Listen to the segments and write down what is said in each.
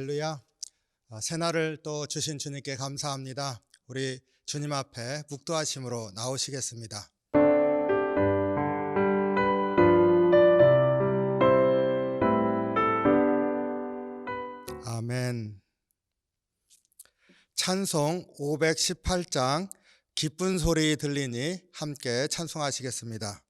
할렐루야. 새날을 또 주신 주님께 감사합니다. 우리 주님 앞에 묵도하심으로 나오시겠습니다. 아멘. 찬송 518장 기쁜 소리 들리니 함께 찬송하시겠습니다.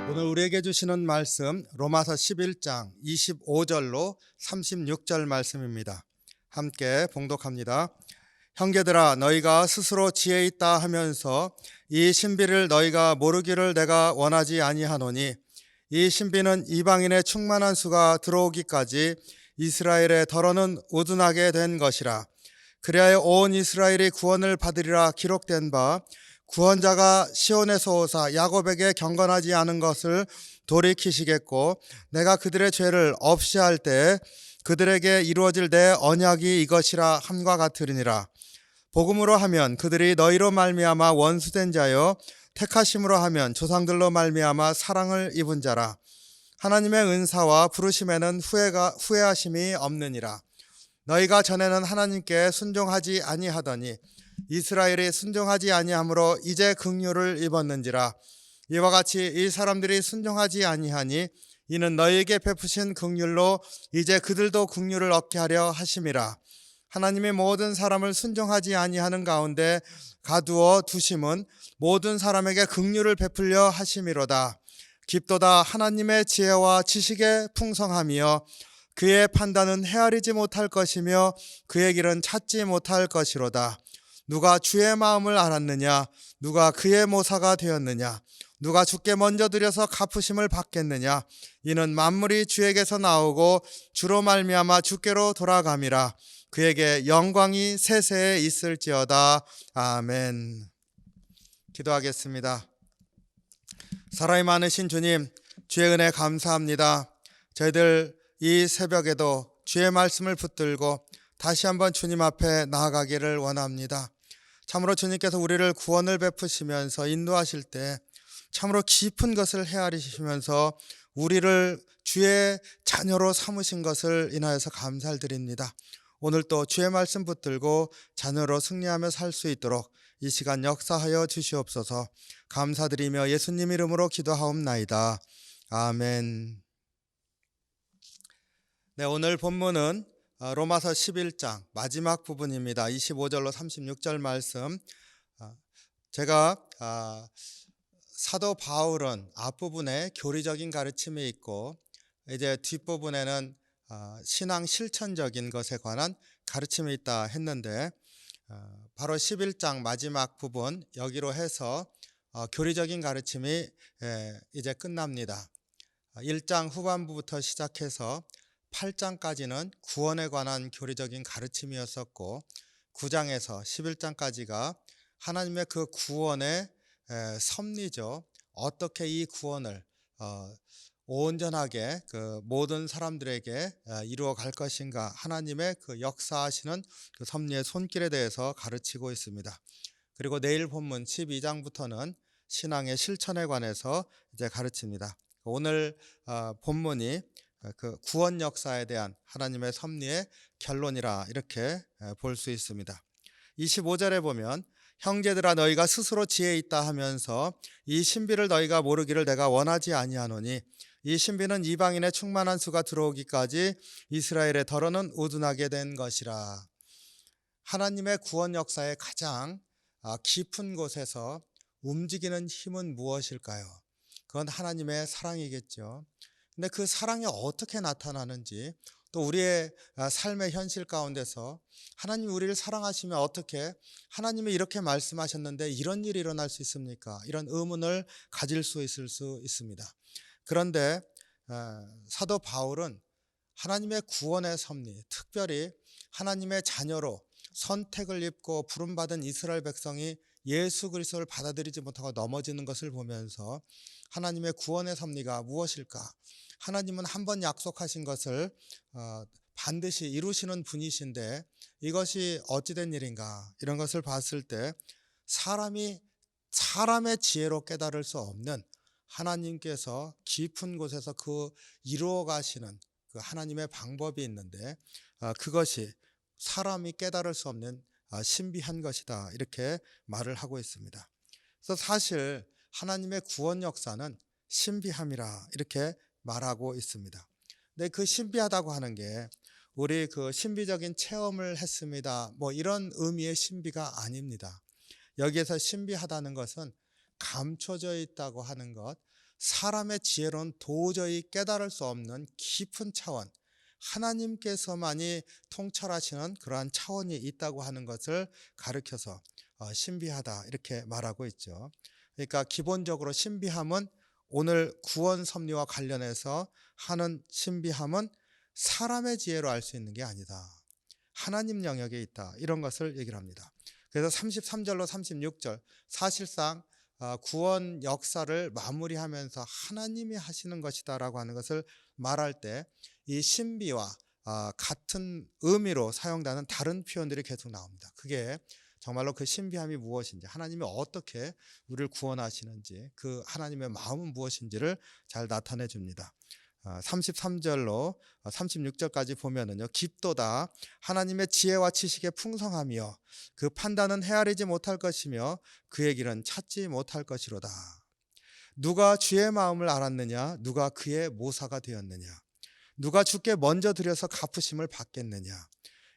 오늘 우리에게 주시는 말씀 로마서 11장 25절로 36절 말씀입니다. 함께 봉독합니다. 형제들아, 너희가 스스로 지혜 있다 하면서 이 신비를 너희가 모르기를 내가 원하지 아니하노니, 이 신비는 이방인의 충만한 수가 들어오기까지 이스라엘의 덜어는 우둔하게 된 것이라. 그리하여 온 이스라엘이 구원을 받으리라 기록된 바, 구원자가 시온에서 오사 야곱에게 경건하지 않은 것을 돌이키시겠고, 내가 그들의 죄를 없이 할 때 그들에게 이루어질 내 언약이 이것이라 함과 같으리니라. 복음으로 하면 그들이 너희로 말미암아 원수된 자요, 택하심으로 하면 조상들로 말미암아 사랑을 입은 자라. 하나님의 은사와 부르심에는 후회하심이 없느니라. 너희가 전에는 하나님께 순종하지 아니하더니 이스라엘이 순종하지 아니하므로 이제 긍휼을 입었는지라. 이와 같이 이 사람들이 순종하지 아니하니 이는 너희에게 베푸신 긍휼로 이제 그들도 긍휼을 얻게 하려 하심이라. 하나님의 모든 사람을 순종하지 아니하는 가운데 가두어 두심은 모든 사람에게 긍휼을 베풀려 하심이로다. 깊도다 하나님의 지혜와 지식의 풍성함이여 그의 판단은 헤아리지 못할 것이며 그의 길은 찾지 못할 것이로다. 누가 주의 마음을 알았느냐? 누가 그의 모사가 되었느냐? 누가 주께 먼저 드려서 갚으심을 받겠느냐? 이는 만물이 주에게서 나오고 주로 말미암아 주께로 돌아감이라. 그에게 영광이 세세에 있을지어다. 아멘. 기도하겠습니다. 사랑이 많으신 주님, 주의 은혜 감사합니다. 저희들 이 새벽에도 주의 말씀을 붙들고 다시 한번 주님 앞에 나아가기를 원합니다. 참으로 주님께서 우리를 구원을 베푸시면서 인도하실 때 참으로 깊은 것을 헤아리시면서 우리를 주의 자녀로 삼으신 것을 인하여서 감사를 드립니다. 오늘 또 주의 말씀 붙들고 자녀로 승리하며 살 수 있도록 이 시간 역사하여 주시옵소서. 감사드리며 예수님 이름으로 기도하옵나이다. 아멘. 네, 오늘 본문은 로마서 11장 마지막 부분입니다. 25절로 36절 말씀. 제가 사도 바울은 앞부분에 교리적인 가르침이 있고 이제 뒷부분에는 신앙 실천적인 것에 관한 가르침이 있다 했는데 바로 11장 마지막 부분 여기로 해서 교리적인 가르침이 이제 끝납니다. 1장 후반부부터 시작해서 8장까지는 구원에 관한 교리적인 가르침이었었고 9장에서 11장까지가 하나님의 그 구원의 섭리죠. 어떻게 이 구원을 온전하게 그 모든 사람들에게 이루어 갈 것인가, 하나님의 그 역사하시는 그 섭리의 손길에 대해서 가르치고 있습니다. 그리고 내일 본문 12장부터는 신앙의 실천에 관해서 이제 가르칩니다. 오늘 본문이 그 구원 역사에 대한 하나님의 섭리의 결론이라 이렇게 볼 수 있습니다. 25절에 보면 형제들아 너희가 스스로 지혜 있다 하면서 이 신비를 너희가 모르기를 내가 원하지 아니하노니 이 신비는 이방인의 충만한 수가 들어오기까지 이스라엘의 더러는 우둔하게 된 것이라. 하나님의 구원 역사의 가장 깊은 곳에서 움직이는 힘은 무엇일까요? 그건 하나님의 사랑이겠죠. 근데 그 사랑이 어떻게 나타나는지, 또 우리의 삶의 현실 가운데서 하나님이 우리를 사랑하시면 어떻게, 하나님이 이렇게 말씀하셨는데 이런 일이 일어날 수 있습니까? 이런 의문을 가질 수 있을 수 있습니다. 그런데 사도 바울은 하나님의 구원의 섭리, 특별히 하나님의 자녀로 선택을 입고 부름받은 이스라엘 백성이 예수 그리스도를 받아들이지 못하고 넘어지는 것을 보면서 하나님의 구원의 섭리가 무엇일까? 하나님은 한번 약속하신 것을 반드시 이루시는 분이신데 이것이 어찌된 일인가? 이런 것을 봤을 때 사람의 지혜로 깨달을 수 없는 하나님께서 깊은 곳에서 그 이루어 가시는 그 하나님의 방법이 있는데 그것이 사람이 깨달을 수 없는 신비한 것이다, 이렇게 말을 하고 있습니다. 그래서 사실 하나님의 구원 역사는 신비함이라 이렇게 말하고 있습니다. 근데 그 신비하다고 하는 게 우리 그 신비적인 체험을 했습니다, 뭐 이런 의미의 신비가 아닙니다. 여기에서 신비하다는 것은 감춰져 있다고 하는 것, 사람의 지혜로는 도저히 깨달을 수 없는 깊은 차원, 하나님께서만이 통찰하시는 그러한 차원이 있다고 하는 것을 가르쳐서 신비하다 이렇게 말하고 있죠. 그러니까 기본적으로 신비함은, 오늘 구원 섭리와 관련해서 하는 신비함은 사람의 지혜로 알 수 있는 게 아니다, 하나님 영역에 있다, 이런 것을 얘기를 합니다. 그래서 33절로 36절 사실상 구원 역사를 마무리하면서 하나님이 하시는 것이다 라고 하는 것을 말할 때 이 신비와 같은 의미로 사용되는 다른 표현들이 계속 나옵니다. 그게 정말로 그 신비함이 무엇인지, 하나님이 어떻게 우리를 구원하시는지, 그 하나님의 마음은 무엇인지를 잘 나타내 줍니다. 33절로 36절까지 보면은요, 깊도다 하나님의 지혜와 지식의 풍성함이요 그 판단은 헤아리지 못할 것이며 그의 길은 찾지 못할 것이로다. 누가 주의 마음을 알았느냐? 누가 그의 모사가 되었느냐? 누가 주께 먼저 드려서 갚으심을 받겠느냐?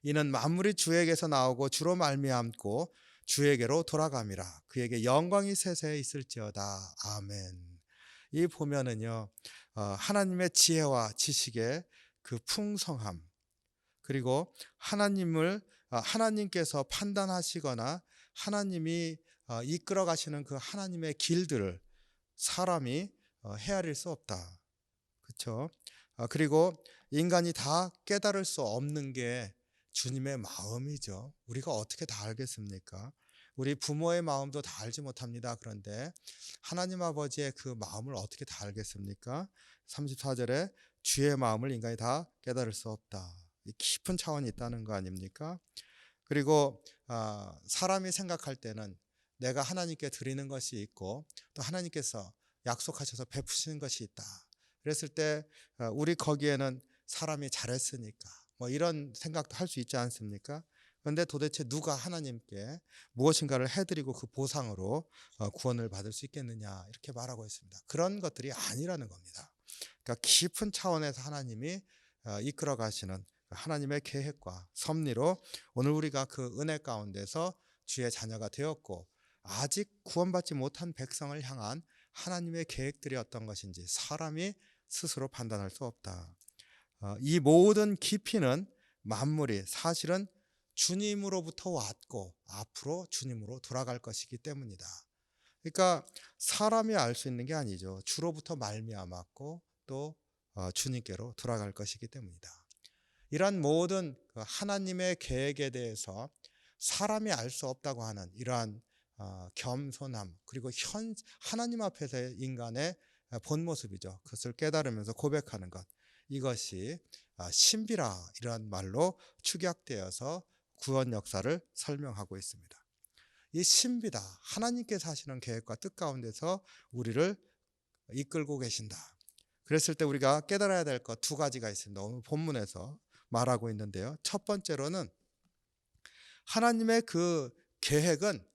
이는 만물이 주에게서 나오고 주로 말미암고 주에게로 돌아감이라. 그에게 영광이 세세에 있을지어다. 아멘. 이 보면은요, 하나님의 지혜와 지식의 그 풍성함, 그리고 하나님께서 판단하시거나 하나님이 이끌어 가시는 그 하나님의 길들을 사람이 헤아릴 수 없다. 그렇죠? 그리고 인간이 다 깨달을 수 없는 게 주님의 마음이죠. 우리가 어떻게 다 알겠습니까? 우리 부모의 마음도 다 알지 못합니다. 그런데 하나님 아버지의 그 마음을 어떻게 다 알겠습니까? 34절에 주의 마음을 인간이 다 깨달을 수 없다. 깊은 차원이 있다는 거 아닙니까? 그리고 사람이 생각할 때는 내가 하나님께 드리는 것이 있고 또 하나님께서 약속하셔서 베푸시는 것이 있다. 그랬을 때 우리 거기에는 사람이 잘했으니까 뭐 이런 생각도 할 수 있지 않습니까? 그런데 도대체 누가 하나님께 무엇인가를 해드리고 그 보상으로 구원을 받을 수 있겠느냐, 이렇게 말하고 있습니다. 그런 것들이 아니라는 겁니다. 그러니까 깊은 차원에서 하나님이 이끌어 가시는 하나님의 계획과 섭리로 오늘 우리가 그 은혜 가운데서 주의 자녀가 되었고 아직 구원받지 못한 백성을 향한 하나님의 계획들이 어떤 것인지 사람이 스스로 판단할 수 없다. 이 모든 깊이는 만물이 사실은 주님으로부터 왔고 앞으로 주님으로 돌아갈 것이기 때문이다. 그러니까 사람이 알 수 있는 게 아니죠. 주로부터 말미암았고 또 주님께로 돌아갈 것이기 때문이다. 이러한 모든 하나님의 계획에 대해서 사람이 알 수 없다고 하는 이러한 겸손함, 그리고 하나님 앞에서의 인간의 본 모습이죠. 그것을 깨달으면서 고백하는 것, 이것이 신비라 이러한 말로 축약되어서 구원 역사를 설명하고 있습니다. 이 신비다, 하나님께서 하시는 계획과 뜻 가운데서 우리를 이끌고 계신다. 그랬을 때 우리가 깨달아야 될 것 두 가지가 있습니다. 오늘 본문에서 말하고 있는데요. 첫 번째로는 하나님의 그 계획은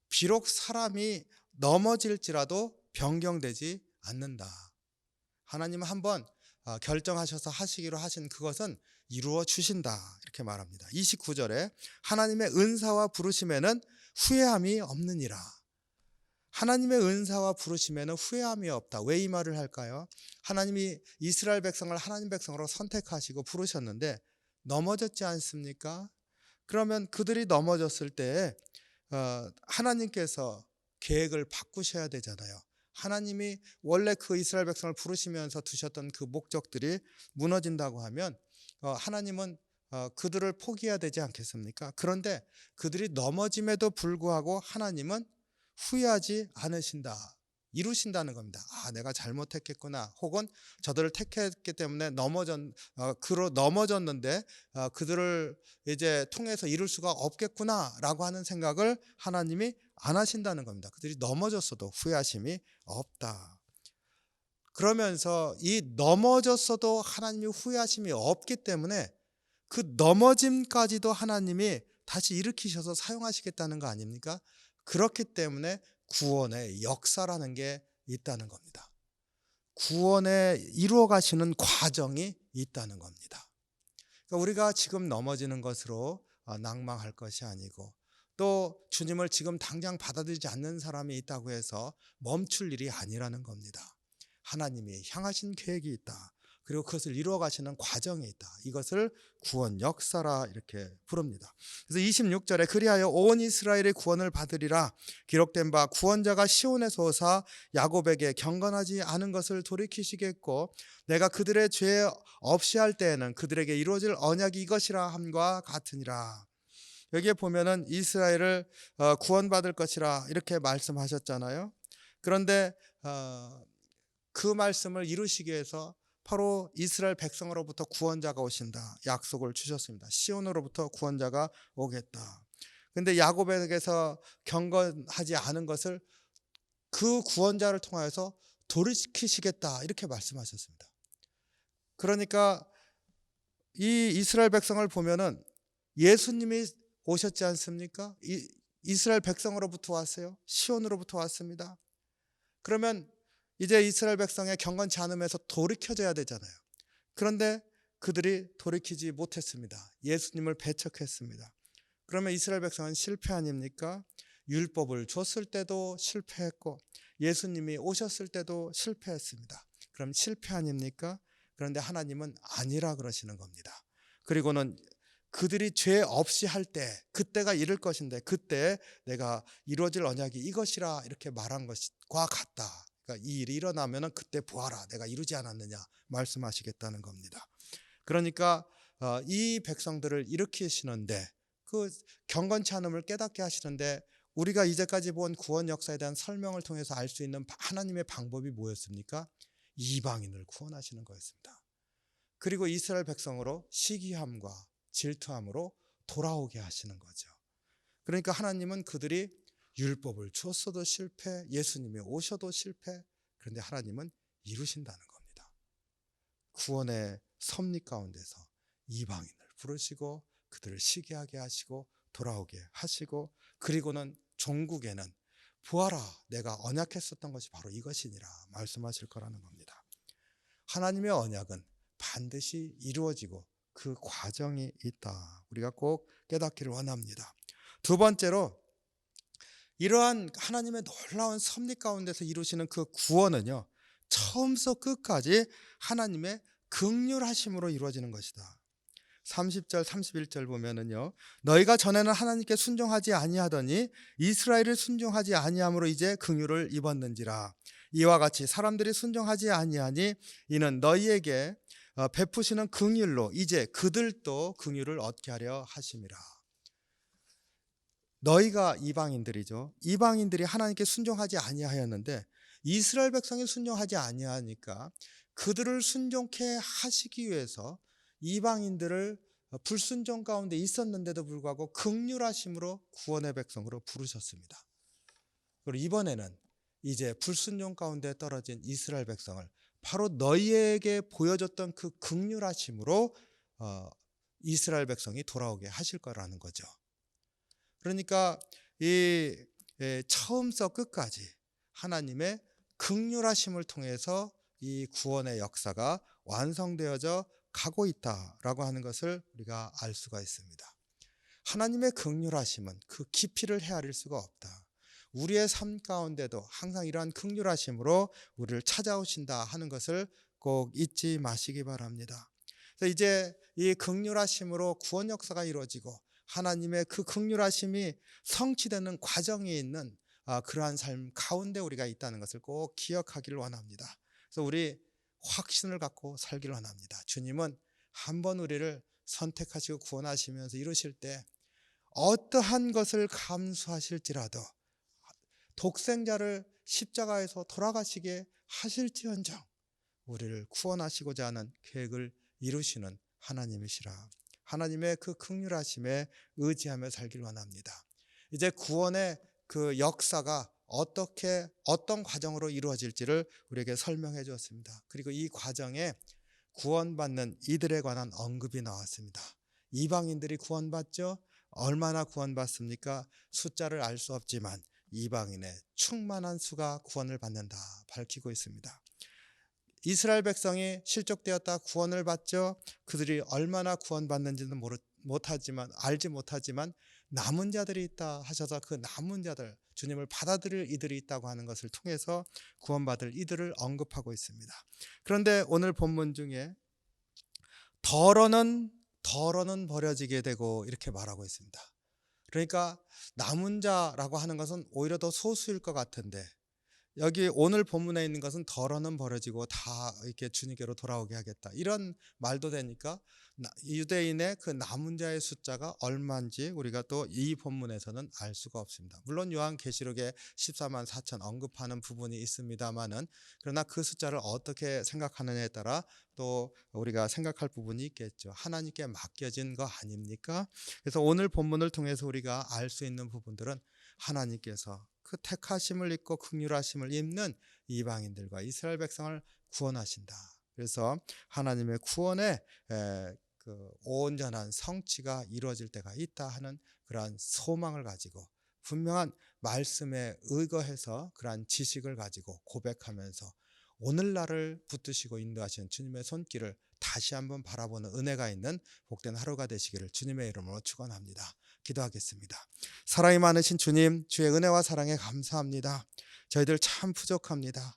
비록 사람이 넘어질지라도 변경되지 않는다. 하나님은 한번 결정하셔서 하시기로 하신 그것은 이루어 주신다, 이렇게 말합니다. 29절에 하나님의 은사와 부르심에는 후회함이 없느니라. 하나님의 은사와 부르심에는 후회함이 없다. 왜 이 말을 할까요? 하나님이 이스라엘 백성을 하나님 백성으로 선택하시고 부르셨는데 넘어졌지 않습니까? 그러면 그들이 넘어졌을 때 하나님께서 계획을 바꾸셔야 되잖아요. 하나님이 원래 그 이스라엘 백성을 부르시면서 두셨던 그 목적들이 무너진다고 하면 하나님은 그들을 포기해야 되지 않겠습니까? 그런데 그들이 넘어짐에도 불구하고 하나님은 후회하지 않으신다, 이루신다는 겁니다. 내가 잘못했겠구나, 혹은 저들을 택했기 때문에 넘어졌는데 그들을 이제 통해서 이룰 수가 없겠구나라고 하는 생각을 하나님이 안 하신다는 겁니다. 그들이 넘어졌어도 후회하심이 없다. 그러면서 이 넘어졌어도 하나님이 후회하심이 없기 때문에 그 넘어짐까지도 하나님이 다시 일으키셔서 사용하시겠다는 거 아닙니까? 그렇기 때문에 구원의 역사라는 게 있다는 겁니다. 구원에 이루어 가시는 과정이 있다는 겁니다. 그러니까 우리가 지금 넘어지는 것으로 낭망할 것이 아니고, 또 주님을 지금 당장 받아들이지 않는 사람이 있다고 해서 멈출 일이 아니라는 겁니다. 하나님이 향하신 계획이 있다. 그리고 그것을 이루어 가시는 과정이 있다. 이것을 구원 역사라 이렇게 부릅니다. 그래서 26절에 그리하여 온 이스라엘의 구원을 받으리라 기록된 바 구원자가 시온에서 오사 야곱에게 경건하지 않은 것을 돌이키시겠고 내가 그들의 죄 없이 할 때에는 그들에게 이루어질 언약이 이것이라 함과 같으니라. 여기에 보면은 이스라엘을 구원받을 것이라 이렇게 말씀하셨잖아요. 그런데 그 말씀을 이루시기 위해서 바로 이스라엘 백성으로부터 구원자가 오신다 약속을 주셨습니다. 시온으로부터 구원자가 오겠다. 그런데 야곱에게서 경건하지 않은 것을 그 구원자를 통하여서 돌이키시겠다 이렇게 말씀하셨습니다. 그러니까 이 이스라엘 백성을 보면은 예수님이 오셨지 않습니까? 이스라엘 백성으로부터 왔어요. 시온으로부터 왔습니다. 그러면 이제 이스라엘 백성의 경건치 않음에서 돌이켜져야 되잖아요. 그런데 그들이 돌이키지 못했습니다. 예수님을 배척했습니다. 그러면 이스라엘 백성은 실패 아닙니까? 율법을 줬을 때도 실패했고 예수님이 오셨을 때도 실패했습니다. 그럼 실패 아닙니까? 그런데 하나님은 아니라 그러시는 겁니다. 그리고는 그들이 죄 없이 할 때 그때가 이를 것인데 그때 내가 이루어질 언약이 이것이라 이렇게 말한 것과 같다. 그러니까 이 일이 일어나면 그때 보아라 내가 이루지 않았느냐 말씀하시겠다는 겁니다. 그러니까 이 백성들을 일으키시는데 그 경건치 않음을 깨닫게 하시는데 우리가 이제까지 본 구원 역사에 대한 설명을 통해서 알 수 있는 하나님의 방법이 뭐였습니까? 이방인을 구원하시는 거였습니다. 그리고 이스라엘 백성으로 시기함과 질투함으로 돌아오게 하시는 거죠. 그러니까 하나님은 그들이 율법을 주었어도 실패, 예수님이 오셔도 실패, 그런데 하나님은 이루신다는 겁니다. 구원의 섭리 가운데서 이방인을 부르시고 그들을 시기하게 하시고 돌아오게 하시고 그리고는 종국에는 보아라 내가 언약했었던 것이 바로 이것이니라 말씀하실 거라는 겁니다. 하나님의 언약은 반드시 이루어지고 그 과정이 있다. 우리가 꼭 깨닫기를 원합니다. 두 번째로 이러한 하나님의 놀라운 섭리 가운데서 이루시는 그 구원은요 처음부터 끝까지 하나님의 긍휼하심으로 이루어지는 것이다. 30절 31절 보면은요, 너희가 전에는 하나님께 순종하지 아니하더니 이스라엘을 순종하지 아니함으로 이제 긍휼을 입었는지라. 이와 같이 사람들이 순종하지 아니하니 이는 너희에게 베푸시는 긍휼로 이제 그들도 긍휼을 얻게 하려 하심이라. 너희가 이방인들이죠. 이방인들이 하나님께 순종하지 아니하였는데 이스라엘 백성이 순종하지 아니하니까 그들을 순종케 하시기 위해서 이방인들을 불순종 가운데 있었는데도 불구하고 긍휼하심으로 구원의 백성으로 부르셨습니다. 그리고 이번에는 이제 불순종 가운데 떨어진 이스라엘 백성을 바로 너희에게 보여줬던 그 긍휼하심으로 이스라엘 백성이 돌아오게 하실 거라는 거죠. 그러니까 이 처음서 끝까지 하나님의 긍휼하심을 통해서 이 구원의 역사가 완성되어져 가고 있다라고 하는 것을 우리가 알 수가 있습니다. 하나님의 긍휼하심은 그 깊이를 헤아릴 수가 없다. 우리의 삶 가운데도 항상 이러한 긍휼하심으로 우리를 찾아오신다 하는 것을 꼭 잊지 마시기 바랍니다. 그래서 이제 이 긍휼하심으로 구원 역사가 이루어지고 하나님의 그 긍휼하심이 성취되는 과정이 있는 그러한 삶 가운데 우리가 있다는 것을 꼭 기억하기를 원합니다. 그래서 우리 확신을 갖고 살기를 원합니다. 주님은 한번 우리를 선택하시고 구원하시면서 이루실 때 어떠한 것을 감수하실지라도 독생자를 십자가에서 돌아가시게 하실지언정 우리를 구원하시고자 하는 계획을 이루시는 하나님이시라. 하나님의 그 긍휼하심에 의지하며 살기를 원합니다. 이제 구원의 그 역사가 어떤 과정으로 이루어질지를 우리에게 설명해 주었습니다. 그리고 이 과정에 구원받는 이들에 관한 언급이 나왔습니다. 이방인들이 구원받죠? 얼마나 구원받습니까? 숫자를 알 수 없지만 이방인의 충만한 수가 구원을 받는다 밝히고 있습니다. 이스라엘 백성이 실족되었다 구원을 받죠. 그들이 얼마나 구원받는지는 알지 못하지만 남은 자들이 있다 하셔서 그 남은 자들, 주님을 받아들일 이들이 있다고 하는 것을 통해서 구원받을 이들을 언급하고 있습니다. 그런데 오늘 본문 중에 더러는 버려지게 되고 이렇게 말하고 있습니다. 그러니까 남은 자라고 하는 것은 오히려 더 소수일 것 같은데 여기 오늘 본문에 있는 것은 더러는 버려지고 다 이렇게 주님께로 돌아오게 하겠다. 이런 말도 되니까 유대인의 그 남은 자의 숫자가 얼마인지 우리가 또 이 본문에서는 알 수가 없습니다. 물론 요한계시록에 14만 4천 언급하는 부분이 있습니다만은 그러나 그 숫자를 어떻게 생각하느냐에 따라 또 우리가 생각할 부분이 있겠죠. 하나님께 맡겨진 거 아닙니까? 그래서 오늘 본문을 통해서 우리가 알 수 있는 부분들은 하나님께서 그 택하심을 입고 긍휼하심을 입는 이방인들과 이스라엘 백성을 구원하신다. 그래서 하나님의 구원의 그 온전한 성취가 이루어질 때가 있다 하는 그러한 소망을 가지고 분명한 말씀에 의거해서 그러한 지식을 가지고 고백하면서 오늘날을 붙드시고 인도하시는 주님의 손길을 다시 한번 바라보는 은혜가 있는 복된 하루가 되시기를 주님의 이름으로 축원합니다. 기도하겠습니다. 사랑이 많으신 주님, 주의 은혜와 사랑에 감사합니다. 저희들 참 부족합니다.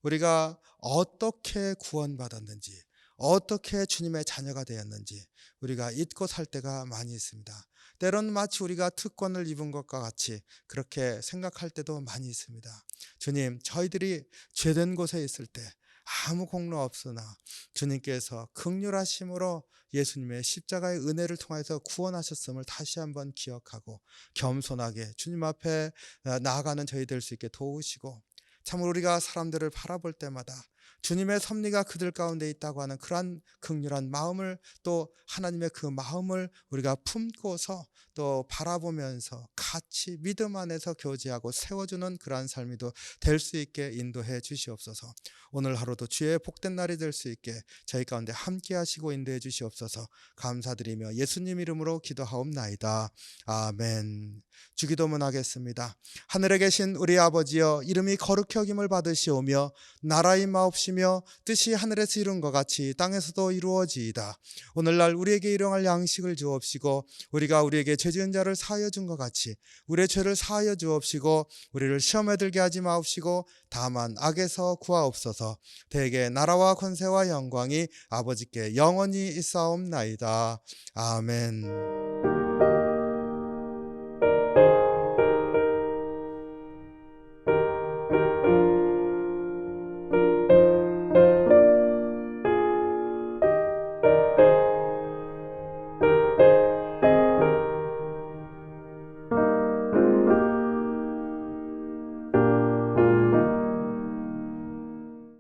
우리가 어떻게 구원받았는지, 어떻게 주님의 자녀가 되었는지 우리가 잊고 살 때가 많이 있습니다. 때로는 마치 우리가 특권을 입은 것과 같이 그렇게 생각할 때도 많이 있습니다. 주님, 저희들이 죄된 곳에 있을 때 아무 공로 없으나 주님께서 긍휼하심으로 예수님의 십자가의 은혜를 통해서 구원하셨음을 다시 한번 기억하고 겸손하게 주님 앞에 나아가는 저희 될 수 있게 도우시고 참으로 우리가 사람들을 바라볼 때마다 주님의 섭리가 그들 가운데 있다고 하는 그러한 긍휼한 마음을 또 하나님의 그 마음을 우리가 품고서 또 바라보면서 같이 믿음 안에서 교제하고 세워주는 그러한 삶이도 될 수 있게 인도해 주시옵소서. 오늘 하루도 주의 복된 날이 될 수 있게 저희 가운데 함께 하시고 인도해 주시옵소서. 감사드리며 예수님 이름으로 기도하옵나이다. 아멘. 주기도문 하겠습니다. 하늘에 계신 우리 아버지여, 이름이 거룩히 여김을 받으시오며 나라의 마옵시며 뜻이 하늘에서 이룬 것 같이 땅에서도 이루어지이다. 오늘날 우리에게 일용할 양식을 주옵시고 우리가 우리에게 죄 지은 자를 사하여 준 것 같이 우리의 죄를 사하여 주옵시고 우리를 시험에 들게 하지 마옵시고 다만 악에서 구하옵소서. 대개 나라와 권세와 영광이 아버지께 영원히 있사옵나이다. 아멘.